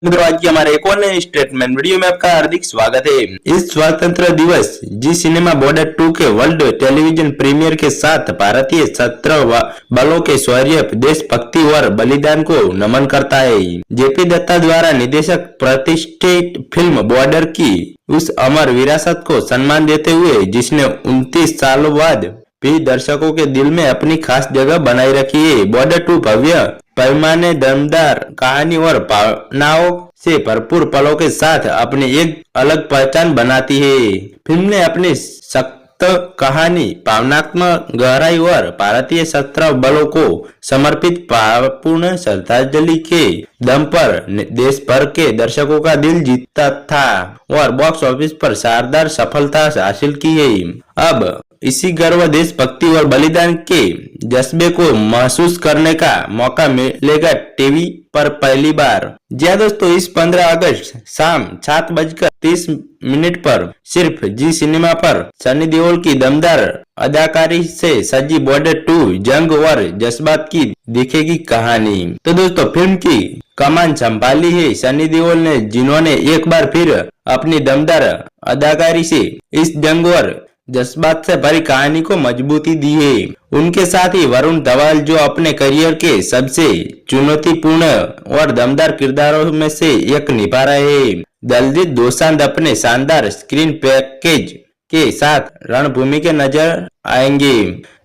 मित्रों, आज की हमारे एक और नए स्टेटमेंट वीडियो में आपका हार्दिक स्वागत है। इस स्वतंत्र दिवस जी सिनेमा बॉर्डर 2 के वर्ल्ड टेलीविजन प्रीमियर के साथ भारतीय सशस्त्र बलों के शौर्य, देशभक्ति और बलिदान को नमन करता है। जेपी दत्ता द्वारा निर्देशक प्रतिष्ठित फिल्म बॉर्डर की उस अमर विरासत को सम्मान देते हुए, जिसने 29 सालों बाद भी दर्शकों के दिल में अपनी खास जगह बनाई रखी है। बॉर्डर 2 भव्य पैमाने, दमदार कहानी और भावनाओं से भरपूर पलों के साथ अपनी एक अलग पहचान बनाती है। फिल्म ने अपनी सख्त कहानी, भावनात्मक गहराई और भारतीय सशस्त्र बलों को समर्पित भावपूर्ण श्रद्धांजलि के दम पर देश भर के दर्शकों का दिल जीता था और बॉक्स ऑफिस पर शानदार सफलता हासिल की है। अब इसी गर्व, देशभक्ति और बलिदान के जज्बे को महसूस करने का मौका मिलेगा टीवी पर पहली बार। जी हाँ दोस्तों, इस 15 अगस्त शाम 7:30 पर सिर्फ जी सिनेमा पर सनी देओल की दमदार अदाकारी से सजी बॉर्डर 2 जंग और जज्बात की दिखेगी कहानी। तो दोस्तों, फिल्म की कमान संभाली है सनी देओल ने, जिन्होंने एक बार फिर अपनी दमदार अदाकारी से इस जंग और जज्बात से भरी कहानी को मजबूती दी है। उनके साथ ही वरुण धवन, जो अपने करियर के सबसे चुनौतीपूर्ण और दमदार किरदारों में से एक निभा रहे हैं। दलजीत दोसांझ अपने शानदार स्क्रीन पैकेज के साथ रणभूमि के नजर आएंगे,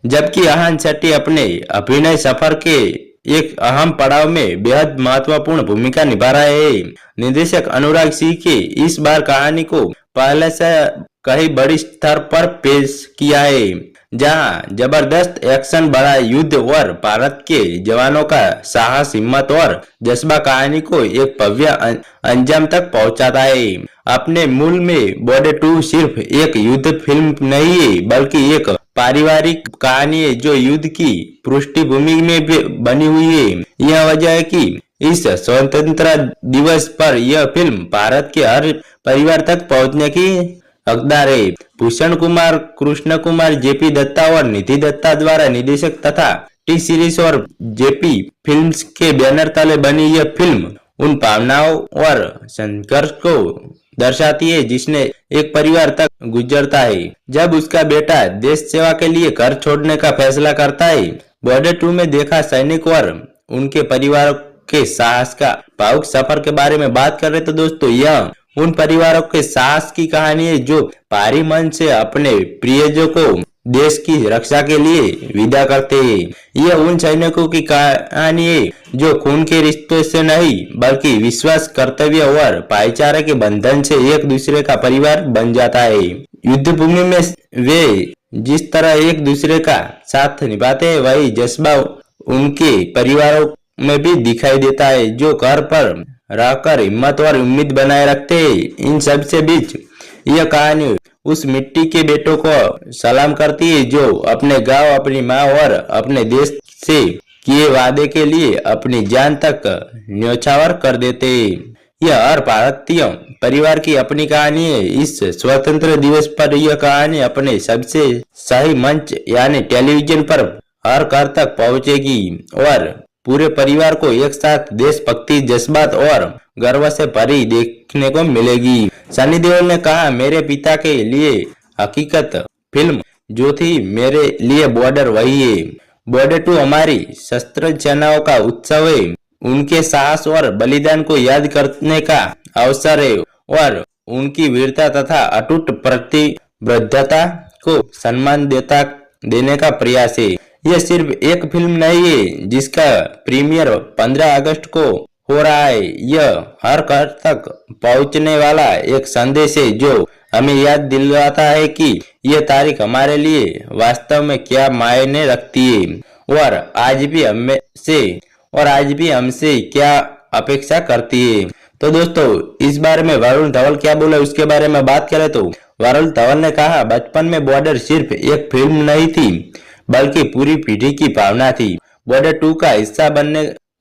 जबकि आहान शेट्टी अपने अभिनय सफर के एक अहम पड़ाव में बेहद महत्वपूर्ण भूमिका निभा रहे हैं। निर्देशक अनुराग सिंह के इस बार कहानी को पहले से कहीं बड़ी स्तर पर पेश किया है, जहां जबरदस्त एक्शन, बड़ा युद्ध और भारत के जवानों का साहस, हिम्मत और जज्बा कहानी को एक भव्य अंजाम तक पहुंचाता है। अपने मूल में बॉर्डर 2 सिर्फ एक युद्ध फिल्म नहीं है, बल्कि एक पारिवारिक कहानी है जो युद्ध की पृष्ठभूमि में बनी हुई है। यह वजह है कि इस स्वतंत्रता दिवस पर यह फिल्म भारत के हर परिवार तक पहुंचने की हकदार है। भूषण कुमार, कृष्ण कुमार, जेपी दत्ता और निधि दत्ता द्वारा निर्देशक तथा टी सीरीज और जेपी फिल्म्स के बैनर तले बनी यह फिल्म उन भावनाओं और संघर्ष को दर्शाती है जिसने एक परिवार तक गुजरता है जब उसका बेटा देश सेवा के लिए घर छोड़ने का फैसला करता है। बॉर्डर 2 में देखा सैनिक और उनके परिवार के साहस का भावुक सफर के बारे में बात कर रहे तो दोस्तों, यह उन परिवारों के साहस की कहानी है जो भारी मन से अपने प्रियजनों को देश की रक्षा के लिए विदा करते हैं। यह उन सैनिकों की कहानी है जो खून के रिश्तों से नहीं, बल्कि विश्वास, कर्तव्य और भाईचारे के बंधन से एक दूसरे का परिवार बन जाता है। युद्ध भूमि में वे जिस तरह एक दूसरे का साथ निभाते हैं, वही जज्बा उनके परिवारों में भी दिखाई देता है, जो घर पर रहकर हिम्मत और उम्मीद बनाए रखते हैं। इन सब से बीच यह कहानी उस मिट्टी के बेटों को सलाम करती है जो अपने गांव, अपनी माँ और अपने देश से किए वादे के लिए अपनी जान तक न्यौछावर कर देते हैं। यह हर भारतीय परिवार की अपनी कहानी है। इस स्वतंत्र दिवस पर यह कहानी अपने सबसे सही मंच यानी टेलीविजन पर हर घर तक पहुंचेगी और पूरे परिवार को एक साथ देशभक्ति, जज्बात और गर्व से भरी देखने को मिलेगी। सनी देओल ने कहा, मेरे पिता के लिए हकीकत फिल्म जो थी, मेरे लिए बॉर्डर वही है। बॉर्डर 2 हमारी सशस्त्र सेनाओं का उत्सव है, उनके साहस और बलिदान को याद करने का अवसर है और उनकी वीरता तथा अटूट प्रतिबद्धता को सम्मान देने का प्रयास है। यह सिर्फ एक फिल्म नहीं है जिसका प्रीमियर 15 अगस्त को हो रहा है, यह हर घर तक पहुंचने वाला एक संदेश है जो हमें याद दिलाता है कि यह तारीख हमारे लिए वास्तव में क्या मायने रखती है और आज भी हमसे क्या अपेक्षा करती है। तो दोस्तों, इस बारे में वरुण धवन क्या बोला उसके बारे में बात करें तो वरुण धवन ने कहा, बचपन में बॉर्डर सिर्फ एक फिल्म नहीं थी, बल्कि पूरी पीढ़ी की भावना थी। बॉर्डर 2 का हिस्सा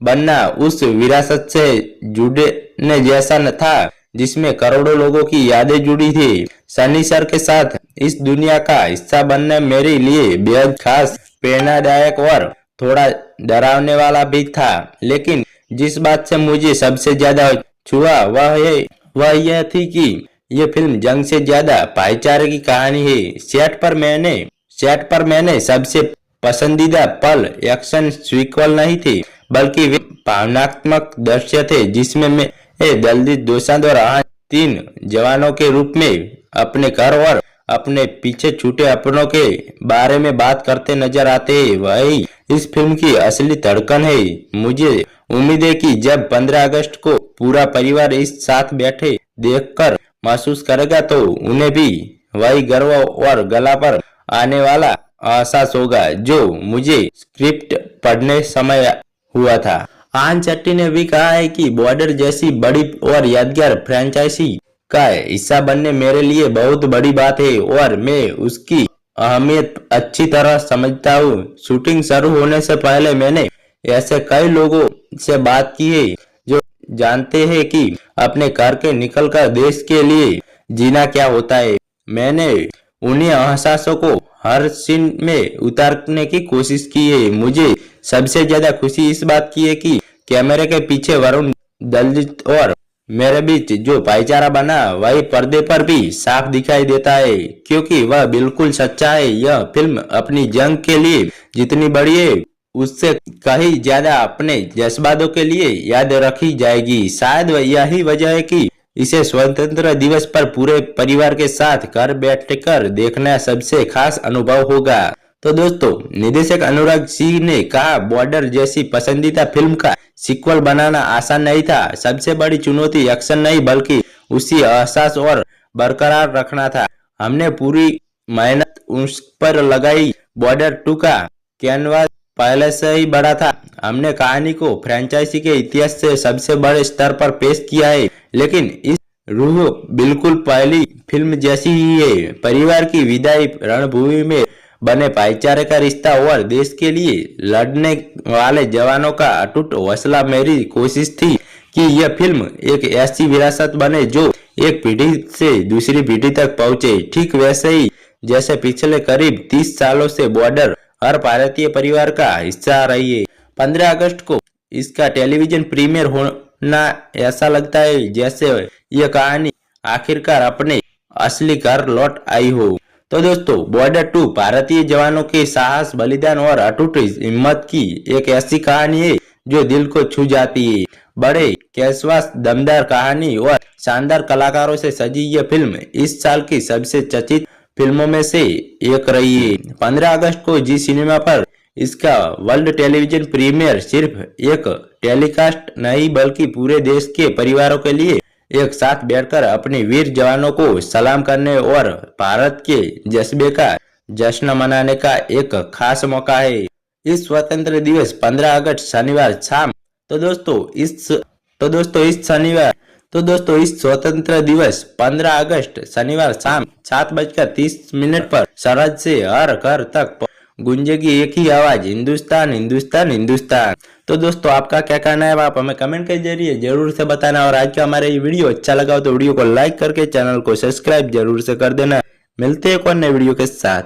बनना उस विरासत से जुड़ने जैसा न था जिसमें करोड़ों लोगों की यादें जुड़ी थी। सनी सर के साथ इस दुनिया का हिस्सा बनना मेरे लिए बेहद खास, प्रेरणादायक और थोड़ा डरावने वाला भी था, लेकिन जिस बात से मुझे सबसे ज्यादा छुआ वह यह थी कि ये फिल्म जंग से ज्यादा भाईचारे की कहानी है। सेट पर मैंने सबसे पसंदीदा पल एक्शन सीक्वल नहीं थे, बल्कि वे भावनात्मक दृश्य थे जिसमें मैं दलजीत दोसांझ और तीन जवानों के रूप में अपने घर और अपने पीछे छूटे अपनों के बारे में बात करते नजर आते हैं। वही इस फिल्म की असली धड़कन है। मुझे उम्मीद है कि जब 15 अगस्त को पूरा परिवार इस साथ बैठे देखकर महसूस करेगा तो उन्हें भी वही गर्व और गला पर आने वाला एहसास होगा जो मुझे स्क्रिप्ट पढ़ने समय हुआ था। आन चट्टी ने भी कहा है कि बॉर्डर जैसी बड़ी और यादगार फ्रेंचाइजी का हिस्सा बनने मेरे लिए बहुत बड़ी बात है और मैं उसकी अहमियत अच्छी तरह समझता हूँ। शूटिंग शुरू होने से पहले मैंने ऐसे कई लोगों से बात की है जो जानते हैं कि अपने घर के निकलकर देश के लिए जीना क्या होता है। मैंने उन्हीं एहसासों को हर सीन में उतारने की कोशिश की है। मुझे सबसे ज्यादा खुशी इस बात की है कि कैमरे के पीछे वरुण, दलजीत और मेरे बीच जो भाईचारा बना वही पर्दे पर भी साफ दिखाई देता है, क्योंकि वह बिल्कुल सच्चा है। यह फिल्म अपनी जंग के लिए जितनी बड़ी है उससे कहीं ज्यादा अपने जज्बातों के लिए याद रखी जाएगी। शायद यही वजह है कि इसे स्वतंत्रता दिवस पर पूरे परिवार के साथ घर बैठकर देखना सबसे खास अनुभव होगा। तो दोस्तों, निदेशक अनुराग सिंह ने कहा, बॉर्डर जैसी पसंदीदा फिल्म का सीक्वल बनाना आसान नहीं था। सबसे बड़ी चुनौती एक्शन नहीं बल्कि उसी एहसास और बरकरार रखना था। हमने पूरी मेहनत उस पर लगाई। बॉर्डर 2 का कैनवास पहले से ही बड़ा था। हमने कहानी को फ्रेंचाइजी के इतिहास से सबसे बड़े स्तर पर पेश किया है, लेकिन इस रूह बिल्कुल पहली फिल्म जैसी ही है। परिवार की विदाई, रणभूमि में बने भाईचारे का रिश्ता और देश के लिए लड़ने वाले जवानों का अटूट हौसला। मेरी कोशिश थी कि यह फिल्म एक ऐसी विरासत बने जो एक पीढ़ी से दूसरी पीढ़ी तक पहुंचे, ठीक वैसे ही जैसे पिछले करीब 30 सालों से बॉर्डर हर भारतीय परिवार का हिस्सा रही है। 15 अगस्त को इसका टेलीविजन प्रीमियर होना ऐसा लगता है जैसे यह कहानी आखिरकार अपने असली घर लौट आई हो। तो दोस्तों, बॉर्डर 2 भारतीय जवानों के साहस, बलिदान और अटूट हिम्मत की एक ऐसी कहानी है जो दिल को छू जाती है। बड़े कैशवास, दमदार कहानी और शानदार कलाकारों से सजी यह फिल्म इस साल की सबसे चर्चित फिल्मों में से एक रही है। 15 अगस्त को जी सिनेमा पर इसका वर्ल्ड टेलीविजन प्रीमियर सिर्फ एक टेलीकास्ट नहीं बल्कि पूरे देश के परिवारों के लिए एक साथ बैठकर अपने वीर जवानों को सलाम करने और भारत के जज्बे का जश्न मनाने का एक खास मौका है। इस स्वतंत्र दिवस 15 अगस्त शनिवार शाम तो दोस्तों इस स्वतंत्र दिवस 15 अगस्त शनिवार शाम 7:30 पर सरहद से हर घर तक गूंजेगी एक ही आवाज, हिंदुस्तान हिंदुस्तान हिंदुस्तान। तो दोस्तों, आपका क्या कहना है आप हमें कमेंट के जरिए जरूर से बताना। और आज का हमारा ये वीडियो अच्छा लगा हो तो वीडियो को लाइक करके चैनल को सब्सक्राइब जरूर से कर देना। मिलते हैं एक और नए वीडियो के साथ।